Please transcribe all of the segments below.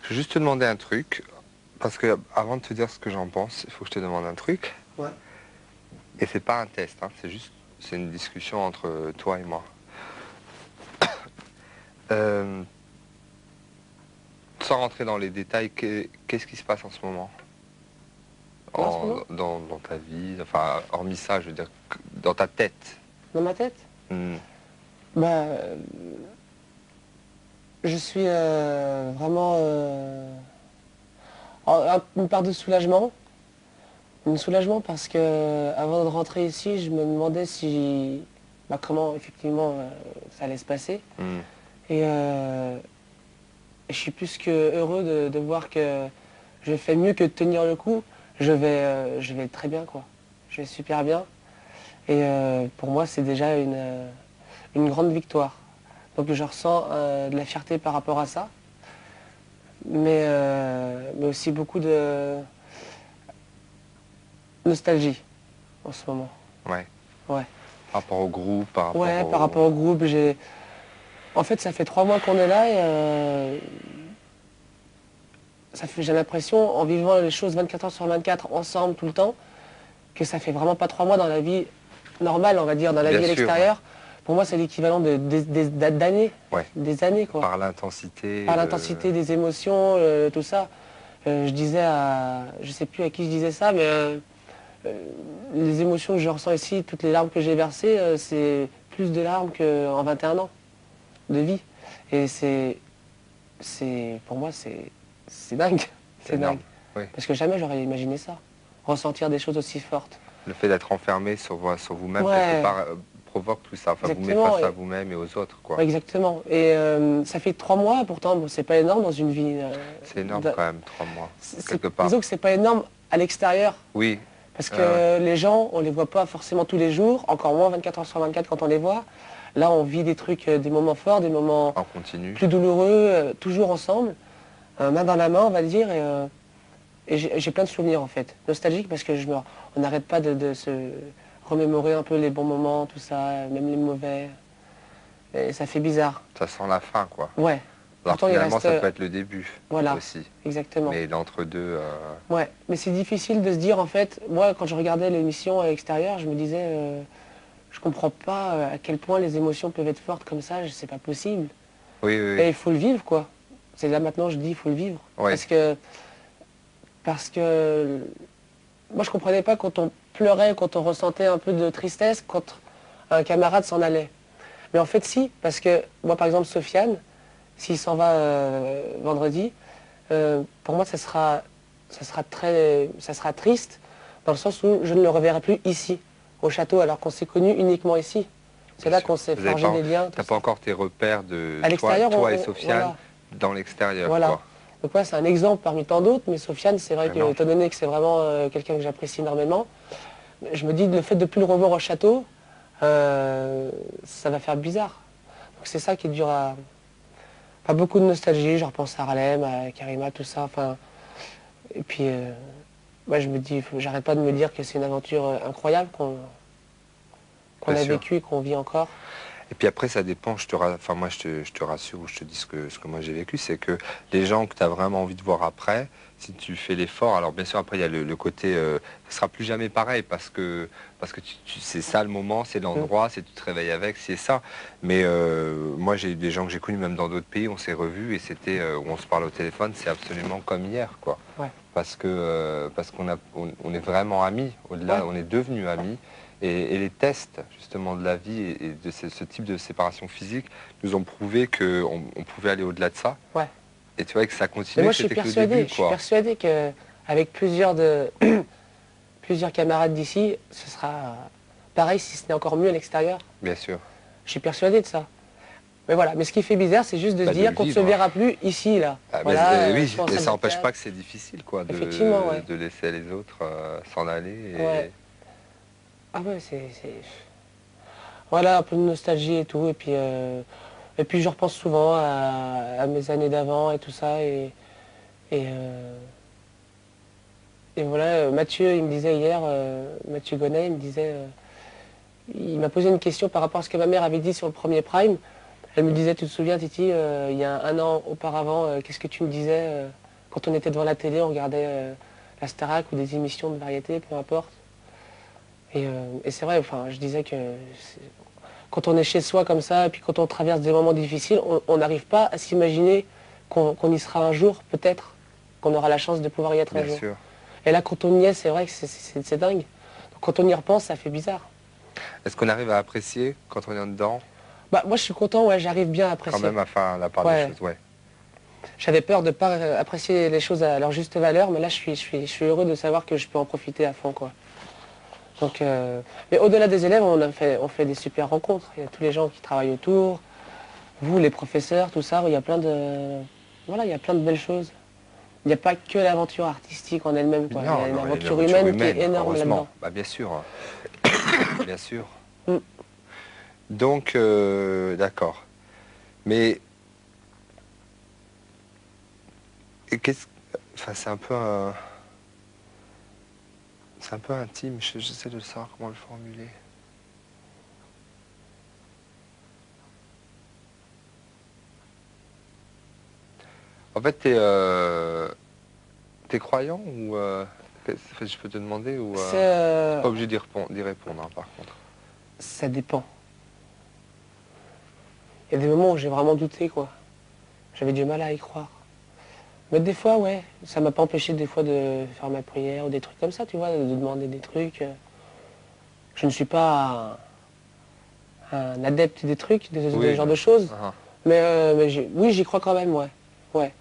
Je vais juste te demander un truc, parce que avant de te dire ce que j'en pense, il faut que je te demande un truc. Ouais. Et c'est pas un test, hein, c'est une discussion entre toi et moi. Euh, Sans rentrer dans les détails, qu'est-ce qui se passe en ce moment? Là, en ce moment, Dans ta vie, enfin, hormis ça, je veux dire, dans ta tête. dans ma tête, Hmm. bah, je suis vraiment une part de soulagement. Un soulagement parce que avant de rentrer ici, je me demandais si, comment effectivement ça allait se passer. Hmm. Et je suis plus que heureux de voir que je fais mieux que de tenir le coup. Je vais très bien, quoi. Je vais super bien. Et pour moi, c'est déjà une grande victoire. Donc je ressens de la fierté par rapport à ça, mais aussi beaucoup de nostalgie en ce moment. Ouais. Ouais. Par rapport au groupe, par rapport Ouais, par au... rapport au groupe, En fait, ça fait 3 mois qu'on est là et j'ai l'impression, en vivant les choses 24 heures sur 24 ensemble tout le temps, que ça fait vraiment pas 3 mois dans la vie normale, on va dire, dans la Bien vie à sûr, l'extérieur. Pour moi, c'est l'équivalent d'années, ouais. des années, quoi. Par l'intensité, Par l'intensité des émotions, tout ça. Je disais je sais plus à qui je disais ça, mais euh, les émotions que je ressens ici, toutes les larmes que j'ai versées, c'est plus de larmes qu'en 21 ans de vie. Et pour moi, c'est dingue. c'est C'est dingue. énorme. Oui. Parce que jamais j'aurais imaginé ça. Ressentir des choses aussi fortes. Le fait d'être enfermé sur vous-même, quelque Ouais, part, provoque tout ça. Enfin, vous met exactement. face à vous-même et aux autres, quoi. Ouais, exactement. Et ça fait 3 mois, pourtant, bon, c'est pas énorme dans une vie. C'est énorme quand même, 3 mois, quelque part. Disons que c'est pas énorme à l'extérieur. Oui, Parce ouais. que les gens, on les voit pas forcément tous les jours, encore moins 24 heures sur 24 quand on les voit. Là, on vit des trucs, des moments forts, des moments En continu. plus douloureux, toujours ensemble, main dans la main, on va dire. Et j'ai plein de souvenirs en fait, nostalgiques parce que on n'arrête pas de se remémorer un peu les bons moments, tout ça, même les mauvais. Et ça fait bizarre. Ça sent la fin, quoi. Ouais. Alors Pourtant, il finalement, reste. ça peut être le début Voilà, aussi. exactement. Mais l'entre-deux, Ouais, mais c'est difficile de se dire en fait, moi quand je regardais l'émission à l'extérieur, je me disais, je comprends pas à quel point les émotions peuvent être fortes comme ça, c'est pas possible. oui, oui, Et oui. il faut le vivre quoi. C'est là maintenant je dis il faut le vivre. Ouais. Parce que moi je comprenais pas quand on pleurait, quand on ressentait un peu de tristesse, quand un camarade s'en allait. Mais en fait si, parce que moi par exemple Sofiane, s'il s'en va vendredi, pour moi ça sera triste dans le sens où je ne le reverrai plus ici, au château, alors qu'on s'est connus uniquement ici. C'est Bien là sûr. qu'on s'est Vous avez forgé pas, des liens, tout t'as pas ça. encore tes repères de À l'extérieur, toi et Sofiane voilà, dans l'extérieur, voilà. quoi. Donc ouais, c'est un exemple parmi tant d'autres, mais Sofiane, c'est vrai que, Vraiment. étant donné que c'est vraiment quelqu'un que j'apprécie énormément, je me dis le fait de plus le revoir au château, ça va faire bizarre. Donc c'est ça qui dure à... Pas beaucoup de nostalgie, je repense à Harlem, à Karima, tout ça, enfin... Et puis, moi je me dis, j'arrête pas de me dire que c'est une aventure incroyable qu'on Bien a sûr. vécue et qu'on vit encore. Et puis après, ça dépend, enfin moi je te rassure ou je te dis ce que moi j'ai vécu, c'est que les gens que tu as vraiment envie de voir après, si tu fais l'effort, alors bien sûr après il y a le côté, ça sera plus jamais pareil parce que c'est ça le moment, c'est l'endroit, c'est tu te réveilles avec, c'est ça. Mais moi j'ai eu des gens que j'ai connus même dans d'autres pays, on s'est revus et c'était, où on se parle au téléphone, c'est absolument comme hier, quoi. Ouais. Parce on est vraiment amis, au-delà, Ouais. on est devenus amis. Et les tests justement de la vie et de ce type de séparation physique nous ont prouvé qu'on pouvait aller au-delà de ça. Ouais. Et tu vois que ça Mais continuait, moi que je suis c'était que le début, je suis quoi. persuadé que avec plusieurs camarades d'ici, ce sera pareil si ce n'est encore mieux à l'extérieur. Bien sûr. Je suis persuadé de ça. Mais voilà, mais ce qui fait bizarre, c'est juste de se Bah, de dire le qu'on ne se vivre. verra plus ici, là. Ah, mais, Voilà, oui, soit en et salle ça de n'empêche théâtre. pas que c'est difficile, quoi, Effectivement, ouais. de laisser les autres s'en aller. Ouais. Ah ouais, Voilà, un peu de nostalgie et tout. Et puis je repense souvent à mes années d'avant et tout ça. Et, euh, et voilà, Mathieu, il me disait hier, Mathieu Gonnet, il m'a posé une question par rapport à ce que ma mère avait dit sur le premier Prime. Elle me disait, tu te souviens Titi, il y a un an auparavant, qu'est-ce que tu me disais quand on était devant la télé, on regardait la Starac ou des émissions de variété, peu importe. Et c'est vrai, enfin, je disais que quand on est chez soi comme ça, et puis quand on traverse des moments difficiles, on n'arrive pas à s'imaginer qu'on y sera un jour, peut-être, qu'on aura la chance de pouvoir y être un Bien jour. sûr. Et là, quand on y est, c'est vrai que c'est dingue. Donc, quand on y repense, ça fait bizarre. Est-ce qu'on arrive à apprécier quand on est dedans, Bah, moi, je suis content, ouais, j'arrive bien à quand apprécier. même à faire la part des Ouais. choses? Ouais. J'avais peur de ne pas apprécier les choses à leur juste valeur, mais là, je suis heureux de savoir que je peux en profiter à fond, quoi. Donc, mais au-delà des élèves, on fait des super rencontres. Il y a tous les gens qui travaillent autour, vous, les professeurs, tout ça. Il y a plein de, voilà, il y a plein de belles choses. Il n'y a pas que l'aventure artistique en elle-même, quoi. Il y Non, a une non, il y a une aventure aventure humaine qui est humaine, énorme heureusement. là-dedans. Bah, bien sûr. Bien sûr. Mm. Donc, d'accord. Mais qu'est-ce, enfin, c'est un peu intime. J'essaie de savoir comment le formuler. En fait, t'es croyant ou je peux te demander ou pas obligé d'y répondre, hein, par contre. Ça dépend. Il y a des moments où j'ai vraiment douté, quoi. J'avais du mal à y croire. Mais des fois, ouais, ça m'a pas empêché des fois de faire ma prière ou des trucs comme ça, tu vois, de demander des trucs. Je ne suis pas un adepte des trucs, de ce Oui, genre non. de choses. Ah, Mais oui, j'y crois quand même, ouais. Ouais.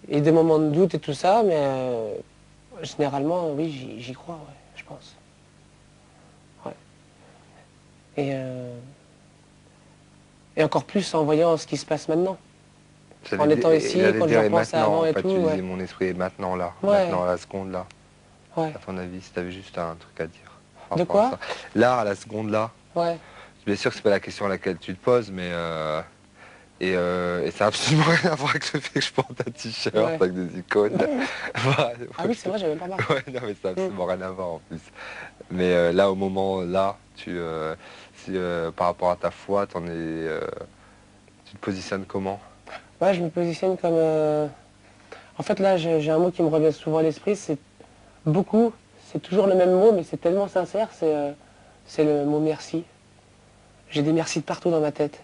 Et des moments de doute et tout ça, mais généralement, oui, j'y crois, ouais, je pense. Ouais. Et, euh, et encore plus en voyant ce qui se passe maintenant. En étant il ici, allait quand j'y dire et repense à maintenant, avant en et fait, tout, tu disais ouais. mon esprit est maintenant là, Ouais, maintenant à la seconde là. ouais. À ton avis, si tu avais juste un truc à dire par De rapport à quoi? ça. Là, à la seconde là, Ouais. bien sûr que c'est pas la question à laquelle tu te poses, mais et ça n'a absolument rien à voir avec le fait que je porte un t-shirt Ouais. avec des icônes. Voilà, Ah oui, c'est vrai, j'avais pas remarqué. ouais, non, mais ça n'a Mm. absolument rien à voir en plus. Mais là, au moment là, si, par rapport à ta foi, tu te positionnes comment? Ouais, je me positionne comme... En fait, là, j'ai un mot qui me revient souvent à l'esprit, c'est beaucoup. C'est toujours le même mot, mais c'est tellement sincère, c'est le mot merci. J'ai des merci de partout dans ma tête.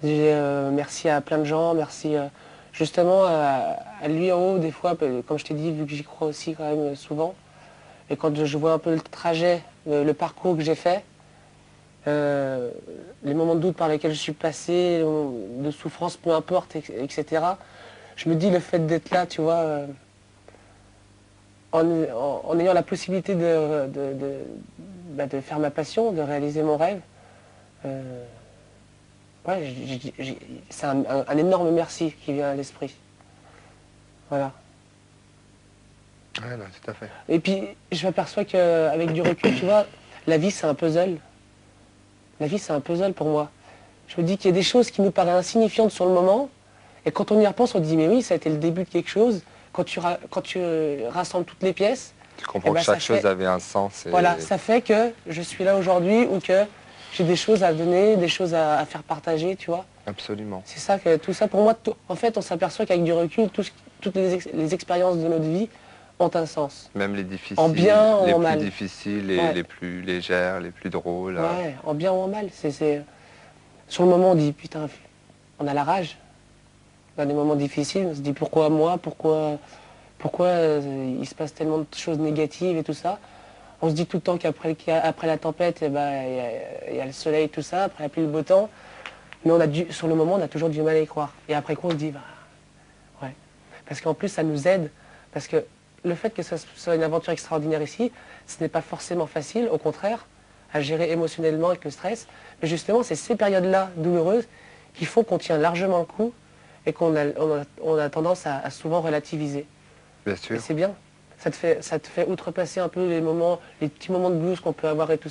J'ai merci à plein de gens, merci justement à lui en haut, des fois, comme je t'ai dit, vu que j'y crois aussi quand même souvent. Et quand je vois un peu le trajet, le parcours que j'ai fait, euh, les moments de doute par lesquels je suis passé, de souffrance, peu importe, etc. Je me dis le fait d'être là, tu vois, en ayant la possibilité de faire ma passion, de réaliser mon rêve, euh, ouais, c'est un énorme merci qui vient à l'esprit. Voilà. Ouais, non, tout à fait. Et puis, je m'aperçois qu'avec du recul, tu vois, la vie, c'est un puzzle. La vie, c'est un puzzle pour moi. Je me dis qu'il y a des choses qui nous paraissent insignifiantes sur le moment, et quand on y repense, on dit, mais oui, ça a été le début de quelque chose. Quand tu rassembles toutes les pièces, Tu eh comprends que ben, ça chaque chose fait, avait un sens voilà, et ça fait que je suis là aujourd'hui, ou que j'ai des choses à donner, des choses à faire partager, tu vois. absolument. C'est ça que tout ça, pour moi, en fait, on s'aperçoit qu'avec du recul, toutes les expériences de notre vie ont un sens. Même les En difficiles, bien ou les en plus mal. difficiles, Ouais, les plus légères, les plus drôles. ouais, en bien ou en mal. Sur le moment, on dit, putain, on a la rage. Dans des moments difficiles, on se dit, pourquoi moi, pourquoi il se passe tellement de choses négatives et tout ça. On se dit tout le temps qu'après la tempête, eh ben, il y a le soleil, tout ça, après la pluie, le beau temps. Mais sur le moment, on a toujours du mal à y croire. Et après quoi, on se dit, bah, ouais. Parce qu'en plus, ça nous aide. Parce que le fait que ce soit une aventure extraordinaire ici, ce n'est pas forcément facile, au contraire, à gérer émotionnellement avec le stress. Mais justement, c'est ces périodes-là douloureuses qui font qu'on tient largement le coup et on a tendance à souvent relativiser. Bien Et sûr. c'est bien. Ça te fait outrepasser un peu les petits moments de blues qu'on peut avoir et tout